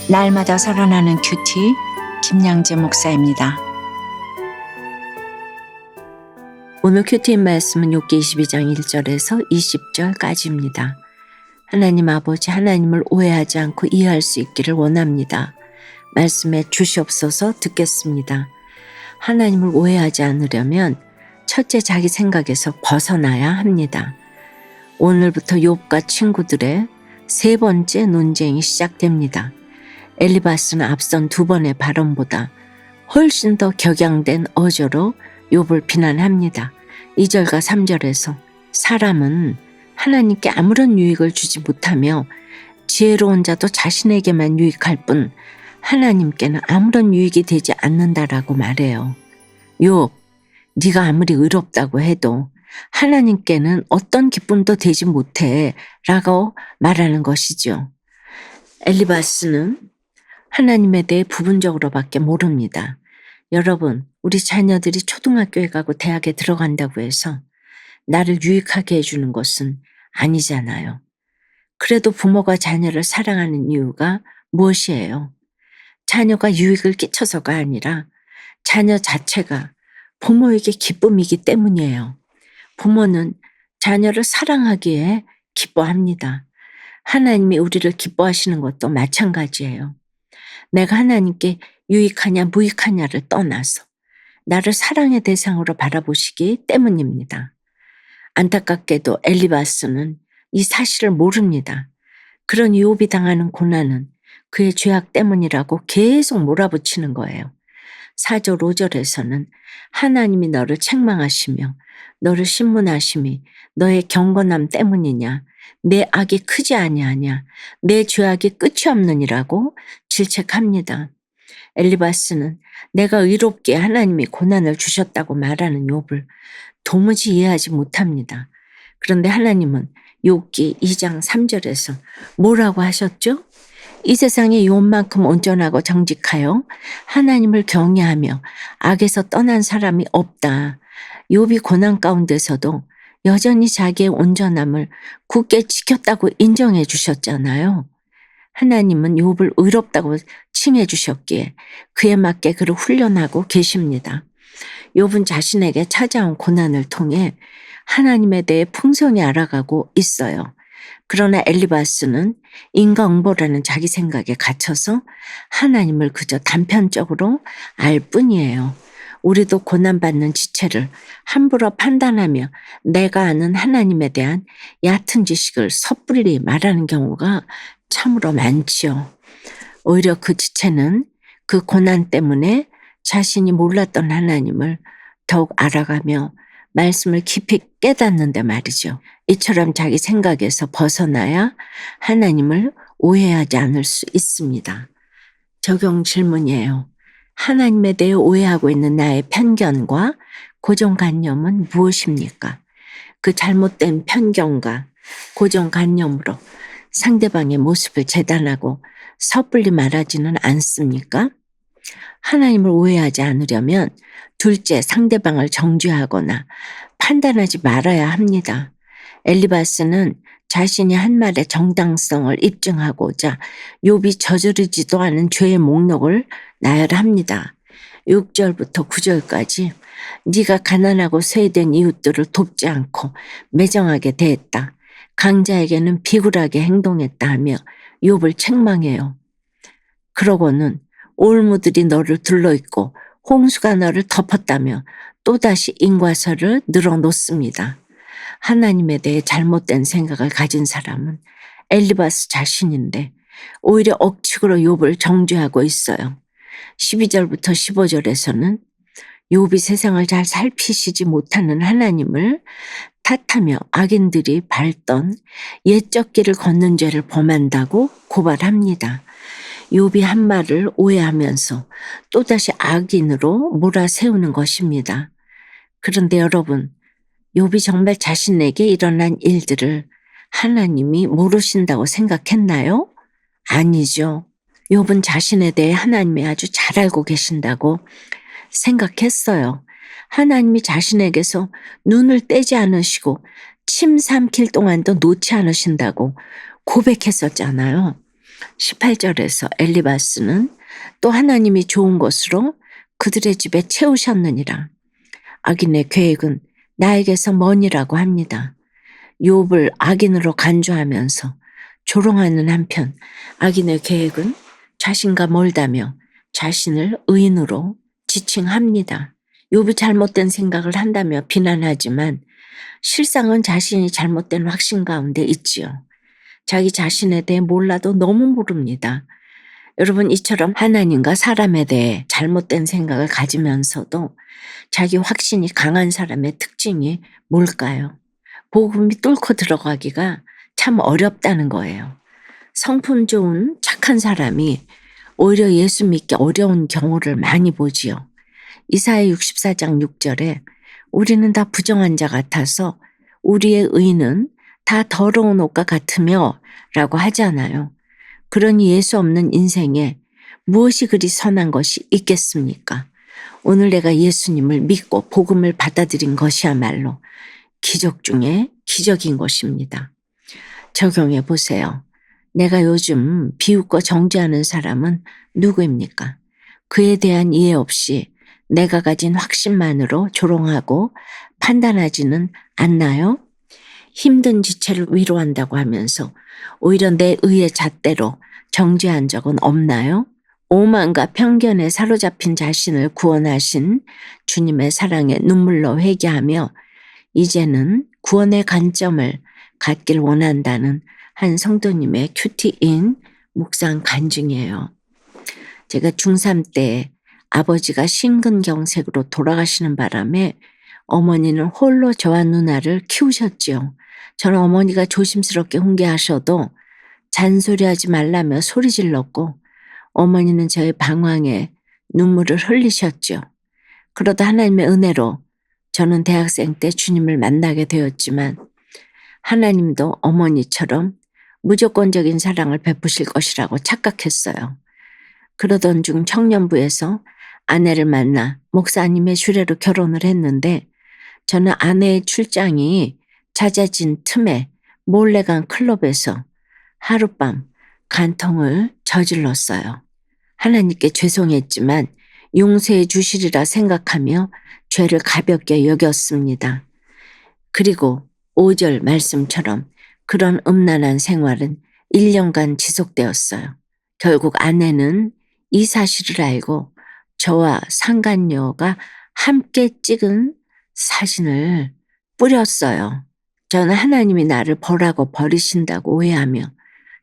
날마다 살아나는 큐티 김양재 목사입니다. 오늘 큐티인 말씀은 욥기 22장 1절에서 20절까지입니다. 하나님 아버지, 하나님을 오해하지 않고 이해할 수 있기를 원합니다. 말씀에 주시옵소서. 듣겠습니다. 하나님을 오해하지 않으려면 첫째 자기 생각에서 벗어나야 합니다. 오늘부터 욥과 친구들의 세 번째 논쟁이 시작됩니다. 엘리바스는 앞선 두 번의 발언보다 훨씬 더 격양된 어조로 욥을 비난합니다. 2절과 3절에서 사람은 하나님께 아무런 유익을 주지 못하며 지혜로운 자도 자신에게만 유익할 뿐 하나님께는 아무런 유익이 되지 않는다라고 말해요. 욥, 네가 아무리 의롭다고 해도 하나님께는 어떤 기쁨도 되지 못해 라고 말하는 것이죠. 엘리바스는 하나님에 대해 부분적으로밖에 모릅니다. 여러분, 우리 자녀들이 초등학교에 가고 대학에 들어간다고 해서 나를 유익하게 해주는 것은 아니잖아요. 그래도 부모가 자녀를 사랑하는 이유가 무엇이에요? 자녀가 유익을 끼쳐서가 아니라 자녀 자체가 부모에게 기쁨이기 때문이에요. 부모는 자녀를 사랑하기에 기뻐합니다. 하나님이 우리를 기뻐하시는 것도 마찬가지예요. 내가 하나님께 유익하냐 무익하냐를 떠나서 나를 사랑의 대상으로 바라보시기 때문입니다. 안타깝게도 엘리바스는 이 사실을 모릅니다. 그런 욥이 당하는 고난은 그의 죄악 때문이라고 계속 몰아붙이는 거예요. 4절 5절에서는 하나님이 너를 책망하시며 너를 신문하심이 너의 경건함 때문이냐, 내 악이 크지 아니하냐, 내 죄악이 끝이 없느니라고 질책합니다. 엘리바스는 내가 의롭게 하나님이 고난을 주셨다고 말하는 욥을 도무지 이해하지 못합니다. 그런데 하나님은 욥기 2장 3절에서 뭐라고 하셨죠? 이 세상에 욥만큼 온전하고 정직하여 하나님을 경외하며 악에서 떠난 사람이 없다. 욥이 고난 가운데서도 여전히 자기의 온전함을 굳게 지켰다고 인정해 주셨잖아요. 하나님은 욥을 의롭다고 칭해 주셨기에 그에 맞게 그를 훈련하고 계십니다. 욥은 자신에게 찾아온 고난을 통해 하나님에 대해 풍성히 알아가고 있어요. 그러나 엘리바스는 인과응보라는 자기 생각에 갇혀서 하나님을 그저 단편적으로 알 뿐이에요. 우리도 고난받는 지체를 함부로 판단하며 내가 아는 하나님에 대한 얕은 지식을 섣불리 말하는 경우가 참으로 많지요. 오히려 그 지체는 그 고난 때문에 자신이 몰랐던 하나님을 더욱 알아가며 말씀을 깊이 깨닫는데 말이죠. 이처럼 자기 생각에서 벗어나야 하나님을 오해하지 않을 수 있습니다. 적용 질문이에요. 하나님에 대해 오해하고 있는 나의 편견과 고정관념은 무엇입니까? 그 잘못된 편견과 고정관념으로 상대방의 모습을 재단하고 섣불리 말하지는 않습니까? 하나님을 오해하지 않으려면 둘째, 상대방을 정죄하거나 판단하지 말아야 합니다. 엘리바스는 자신이 한 말의 정당성을 입증하고자 욥이 저지르지도 않은 죄의 목록을 나열합니다. 6절부터 9절까지 네가 가난하고 쇠된 이웃들을 돕지 않고 매정하게 대했다. 강자에게는 비굴하게 행동했다 하며 욥을 책망해요. 그러고는 올무들이 너를 둘러있고 홍수가 너를 덮었다며 또다시 인과설을 늘어놓습니다. 하나님에 대해 잘못된 생각을 가진 사람은 엘리바스 자신인데 오히려 억측으로 욥을 정죄하고 있어요. 12절부터 15절에서는 욥이 세상을 잘 살피시지 못하는 하나님을 탓하며 악인들이 밟던 옛적 길을 걷는 죄를 범한다고 고발합니다. 욥이 한 말을 오해하면서 또다시 악인으로 몰아세우는 것입니다. 그런데 여러분, 욥이 정말 자신에게 일어난 일들을 하나님이 모르신다고 생각했나요? 아니죠. 욥은 자신에 대해 하나님이 아주 잘 알고 계신다고 생각했어요. 하나님이 자신에게서 눈을 떼지 않으시고 침 삼킬 동안도 놓지 않으신다고 고백했었잖아요. 18절에서 엘리바스는 또 하나님이 좋은 것으로 그들의 집에 채우셨느니라. 악인의 계획은 나에게서 머니라고 합니다. 욥을 악인으로 간주하면서 조롱하는 한편 악인의 계획은 자신과 멀다며 자신을 의인으로 지칭합니다. 욥이 잘못된 생각을 한다며 비난하지만 실상은 자신이 잘못된 확신 가운데 있지요. 자기 자신에 대해 몰라도 너무 모릅니다. 여러분, 이처럼 하나님과 사람에 대해 잘못된 생각을 가지면서도 자기 확신이 강한 사람의 특징이 뭘까요? 복음이 뚫고 들어가기가 참 어렵다는 거예요. 성품 좋은 착한 사람이 오히려 예수 믿기 어려운 경우를 많이 보지요. 이사야 64장 6절에 우리는 다 부정한 자 같아서 우리의 의는 다 더러운 옷과 같으며 라고 하잖아요. 그러니 예수 없는 인생에 무엇이 그리 선한 것이 있겠습니까? 오늘 내가 예수님을 믿고 복음을 받아들인 것이야말로 기적 중에 기적인 것입니다. 적용해 보세요. 내가 요즘 비웃고 정죄하는 사람은 누구입니까? 그에 대한 이해 없이 내가 가진 확신만으로 조롱하고 판단하지는 않나요? 힘든 지체를 위로한다고 하면서 오히려 내 의의 잣대로 정죄한 적은 없나요? 오만과 편견에 사로잡힌 자신을 구원하신 주님의 사랑에 눈물로 회개하며 이제는 구원의 관점을 갖길 원한다는 한 성도님의 큐티인 묵상 간증이에요. 제가 중3 때 아버지가 심근경색으로 돌아가시는 바람에 어머니는 홀로 저와 누나를 키우셨지요. 저는 어머니가 조심스럽게 훈계하셔도 잔소리하지 말라며 소리 질렀고 어머니는 저의 방황에 눈물을 흘리셨죠. 그러다 하나님의 은혜로 저는 대학생 때 주님을 만나게 되었지만 하나님도 어머니처럼 무조건적인 사랑을 베푸실 것이라고 착각했어요. 그러던 중 청년부에서 아내를 만나 목사님의 주례로 결혼을 했는데 저는 아내의 출장이 잦아진 틈에 몰래 간 클럽에서 하룻밤 간통을 저질렀어요. 하나님께 죄송했지만 용서해 주시리라 생각하며 죄를 가볍게 여겼습니다. 그리고 5절 말씀처럼 그런 음란한 생활은 1년간 지속되었어요. 결국 아내는 이 사실을 알고 저와 상간녀가 함께 찍은 사진을 뿌렸어요. 저는 하나님이 나를 벌하고 버리신다고 오해하며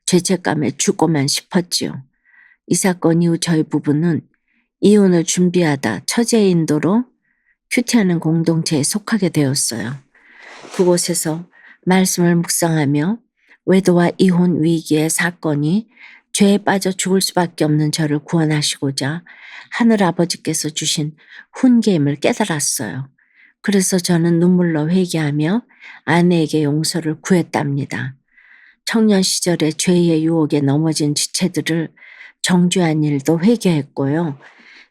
죄책감에 죽고만 싶었지요. 이 사건 이후 저희 부부는 이혼을 준비하다 처제 인도로 큐티하는 공동체에 속하게 되었어요. 그곳에서 말씀을 묵상하며 외도와 이혼 위기의 사건이 죄에 빠져 죽을 수밖에 없는 저를 구원하시고자 하늘아버지께서 주신 훈계임을 깨달았어요. 그래서 저는 눈물로 회개하며 아내에게 용서를 구했답니다. 청년 시절에 죄의 유혹에 넘어진 지체들을 정죄한 일도 회개했고요.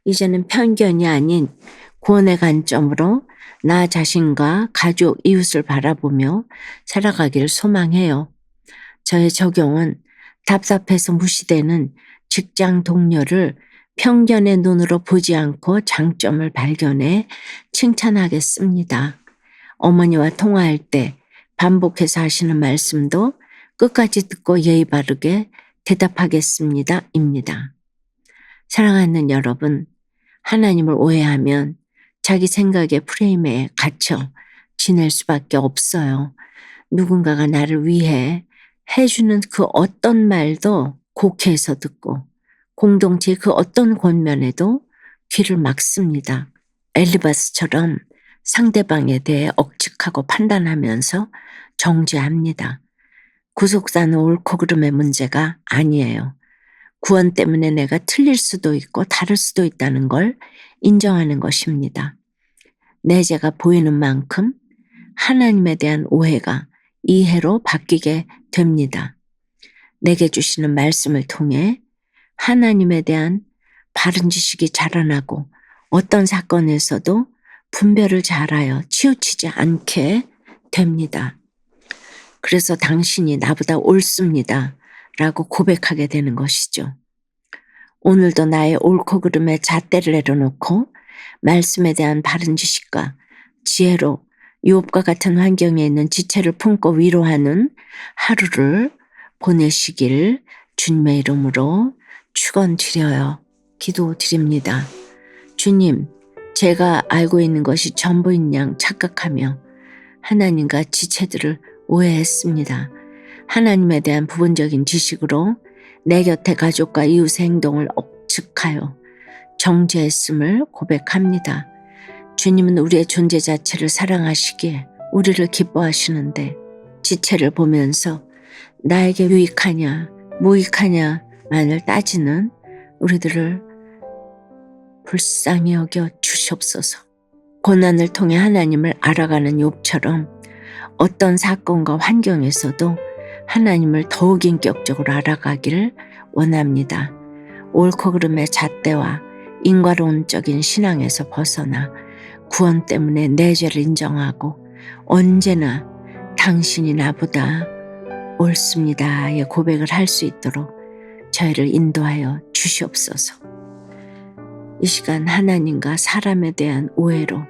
이제는 편견이 아닌 구원의 관점으로 나 자신과 가족, 이웃을 바라보며 살아가기를 소망해요. 저의 적용은 답답해서 무시되는 직장 동료를 편견의 눈으로 보지 않고 장점을 발견해 칭찬하겠습니다. 어머니와 통화할 때 반복해서 하시는 말씀도 끝까지 듣고 예의 바르게 대답하겠습니다. 입니다. 사랑하는 여러분, 하나님을 오해하면 자기 생각의 프레임에 갇혀 지낼 수밖에 없어요. 누군가가 나를 위해 해주는 그 어떤 말도 곡해서 듣고 공동체의 그 어떤 권면에도 귀를 막습니다. 엘리바스처럼 상대방에 대해 억측하고 판단하면서 정죄합니다. 구속사는 옳고 그름의 문제가 아니에요. 구원 때문에 내가 틀릴 수도 있고 다를 수도 있다는 걸 인정하는 것입니다. 내 죄가 보이는 만큼 하나님에 대한 오해가 이해로 바뀌게 됩니다. 내게 주시는 말씀을 통해 하나님에 대한 바른 지식이 자라나고 어떤 사건에서도 분별을 잘하여 치우치지 않게 됩니다. 그래서 당신이 나보다 옳습니다 라고 고백하게 되는 것이죠. 오늘도 나의 옳고 그름의 잣대를 내려놓고 말씀에 대한 바른 지식과 지혜로 욥과 같은 환경에 있는 지체를 품고 위로하는 하루를 보내시길 주님의 이름으로 축원드려요. 기도드립니다. 주님, 제가 알고 있는 것이 전부인 양 착각하며 하나님과 지체들을 오해했습니다. 하나님에 대한 부분적인 지식으로 내 곁의 가족과 이웃의 행동을 억측하여 정죄했음을 고백합니다. 주님은 우리의 존재 자체를 사랑하시기에 우리를 기뻐하시는데 지체를 보면서 나에게 유익하냐 무익하냐만을 따지는 우리들을 불쌍히 여겨 주시옵소서. 고난을 통해 하나님을 알아가는 욥처럼 어떤 사건과 환경에서도 하나님을 더욱 인격적으로 알아가기를 원합니다. 옳고 그름의 잣대와 인과론적인 신앙에서 벗어나 구원 때문에 내 죄를 인정하고 언제나 당신이 나보다 옳습니다의 고백을 할 수 있도록 저희를 인도하여 주시옵소서. 이 시간 하나님과 사람에 대한 오해로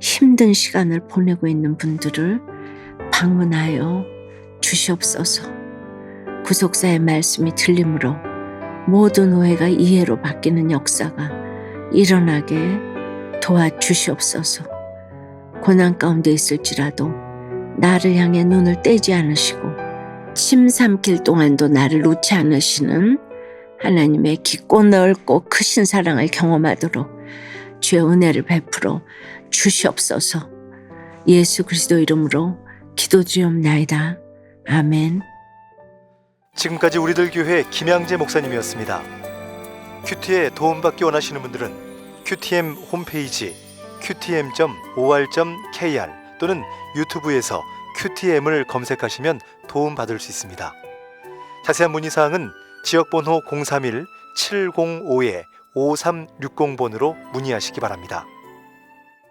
힘든 시간을 보내고 있는 분들을 방문하여 주시옵소서. 구속사의 말씀이 들림으로 모든 오해가 이해로 바뀌는 역사가 일어나게 도와주시옵소서. 고난 가운데 있을지라도 나를 향해 눈을 떼지 않으시고 침 삼킬 동안도 나를 놓지 않으시는 하나님의 깊고 넓고 크신 사랑을 경험하도록 주의 은혜를 베풀어 주시옵소서. 예수 그리스도 이름으로 기도드리옵나이다. 아멘. 지금까지 우리들 교회 김양재 목사님이었습니다. 큐티에 도움받기 원하시는 분들은 QTM 홈페이지 qtm.or.kr 또는 유튜브에서 QTM을 검색하시면 도움받을 수 있습니다. 자세한 문의사항은 지역번호 031-705-5360번으로 문의하시기 바랍니다.